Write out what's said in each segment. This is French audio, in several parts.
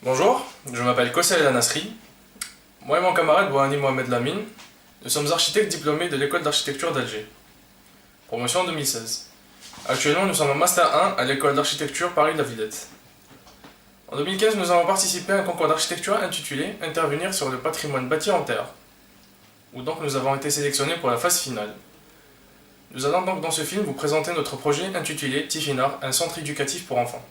Bonjour, je m'appelle Kossel El Nasri. Moi et mon camarade Bouhani Mohamed Lamine, nous sommes architectes diplômés de l'école d'architecture d'Alger. Promotion 2016. Actuellement, nous sommes en Master 1 à l'école d'architecture Paris-La Villette. En 2015, nous avons participé à un concours d'architecture intitulé Intervenir sur le patrimoine bâti en terre, où donc nous avons été sélectionnés pour la phase finale. Nous allons donc dans ce film vous présenter notre projet intitulé Tifinar, un centre éducatif pour enfants.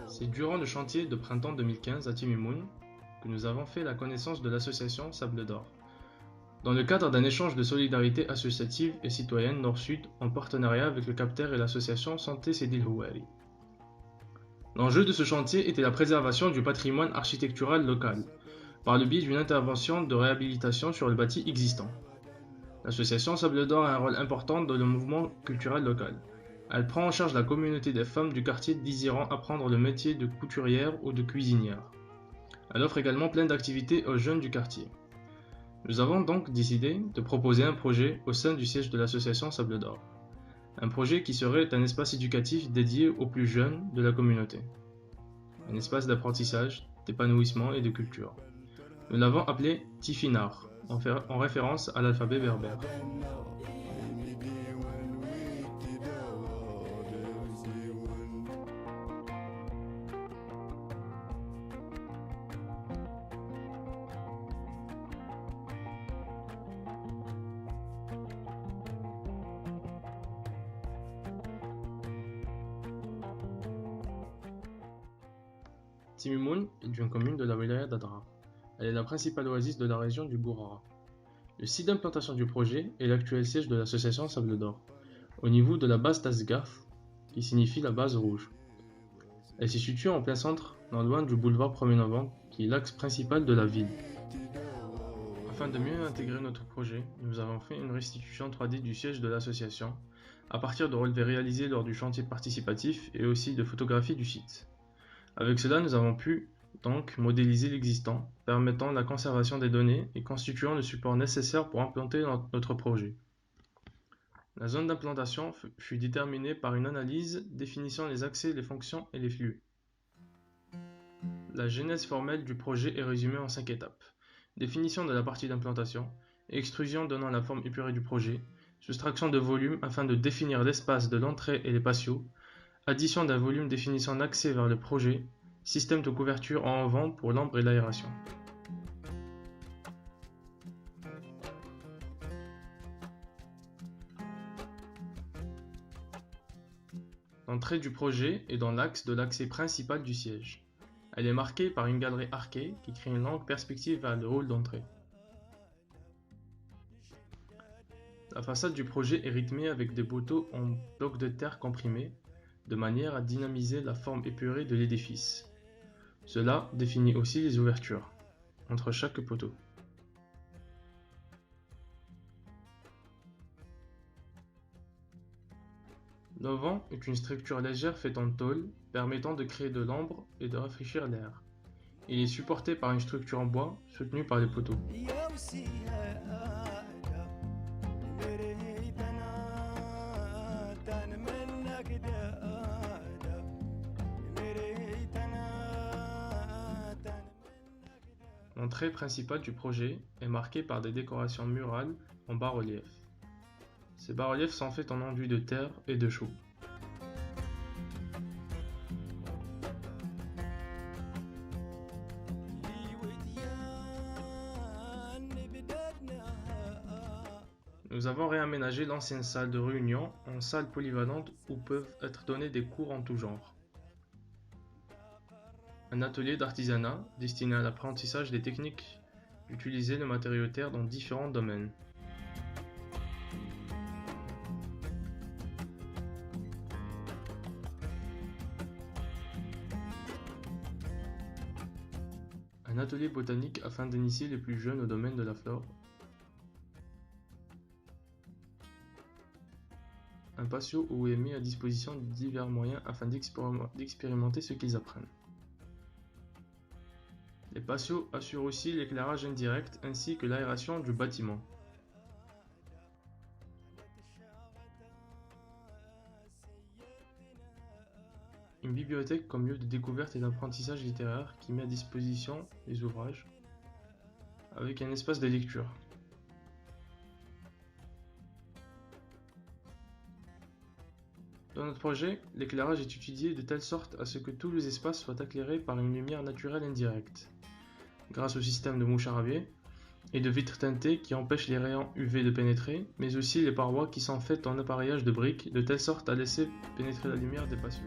C'est durant le chantier de printemps 2015 à Timimoun que nous avons fait la connaissance de l'association Sable d'Or, dans le cadre d'un échange de solidarité associative et citoyenne Nord-Sud en partenariat avec le CAPTER et l'association Santé Sedil Houari. L'enjeu de ce chantier était la préservation du patrimoine architectural local, par le biais d'une intervention de réhabilitation sur le bâti existant. L'association Sable d'Or a un rôle important dans le mouvement culturel local. Elle prend en charge la communauté des femmes du quartier désirant apprendre le métier de couturière ou de cuisinière. Elle offre également plein d'activités aux jeunes du quartier. Nous avons donc décidé de proposer un projet au sein du siège de l'association Sable d'Or. Un projet qui serait un espace éducatif dédié aux plus jeunes de la communauté. Un espace d'apprentissage, d'épanouissement et de culture. Nous l'avons appelé Tifinar, en référence à l'alphabet berbère. Timimoun est une commune de la wilaya d'Adrar. Elle est la principale oasis de la région du Gourara. Le site d'implantation du projet est l'actuel siège de l'association Sable d'Or, au niveau de la base Tasgaf, qui signifie la base rouge. Elle se situe en plein centre, non loin du boulevard 1er novembre, qui est l'axe principal de la ville. Afin de mieux intégrer notre projet, nous avons fait une restitution 3D du siège de l'association, à partir de relevés réalisés lors du chantier participatif et aussi de photographies du site. Avec cela, nous avons pu donc modéliser l'existant, permettant la conservation des données et constituant le support nécessaire pour implanter notre projet. La zone d'implantation fut déterminée par une analyse définissant les accès, les fonctions et les flux. La genèse formelle du projet est résumée en 5 étapes. Définition de la partie d'implantation, extrusion donnant la forme épurée du projet, soustraction de volume afin de définir l'espace de l'entrée et les patios, addition d'un volume définissant l'accès vers le projet, système de couverture en vent pour l'ombre et l'aération. L'entrée du projet est dans l'axe de l'accès principal du siège. Elle est marquée par une galerie arquée qui crée une longue perspective vers le hall d'entrée. La façade du projet est rythmée avec des poteaux en blocs de terre comprimés, de manière à dynamiser la forme épurée de l'édifice. Cela définit aussi les ouvertures entre chaque poteau. L'auvent est une structure légère faite en tôle permettant de créer de l'ombre et de rafraîchir l'air. Il est supporté par une structure en bois soutenue par les poteaux. L'entrée principale du projet est marquée par des décorations murales en bas-relief. Ces bas-reliefs sont faits en enduit de terre et de chaux. Nous avons réaménagé l'ancienne salle de réunion en salle polyvalente où peuvent être donnés des cours en tout genre. Un atelier d'artisanat destiné à l'apprentissage des techniques d'utiliser le matériau terre dans différents domaines. Un atelier botanique afin d'initier les plus jeunes au domaine de la flore. Un patio où est mis à disposition divers moyens afin d'expérimenter ce qu'ils apprennent. Les patios assurent aussi l'éclairage indirect ainsi que l'aération du bâtiment. une bibliothèque comme lieu de découverte et d'apprentissage littéraire qui met à disposition les ouvrages avec un espace de lecture. Dans notre projet, l'éclairage est étudié de telle sorte à ce que tous les espaces soient éclairés par une lumière naturelle indirecte, grâce au système de mouches à rabier et de vitres teintées qui empêchent les rayons UV de pénétrer, mais aussi les parois qui sont faites en appareillage de briques de telle sorte à laisser pénétrer la lumière des patios.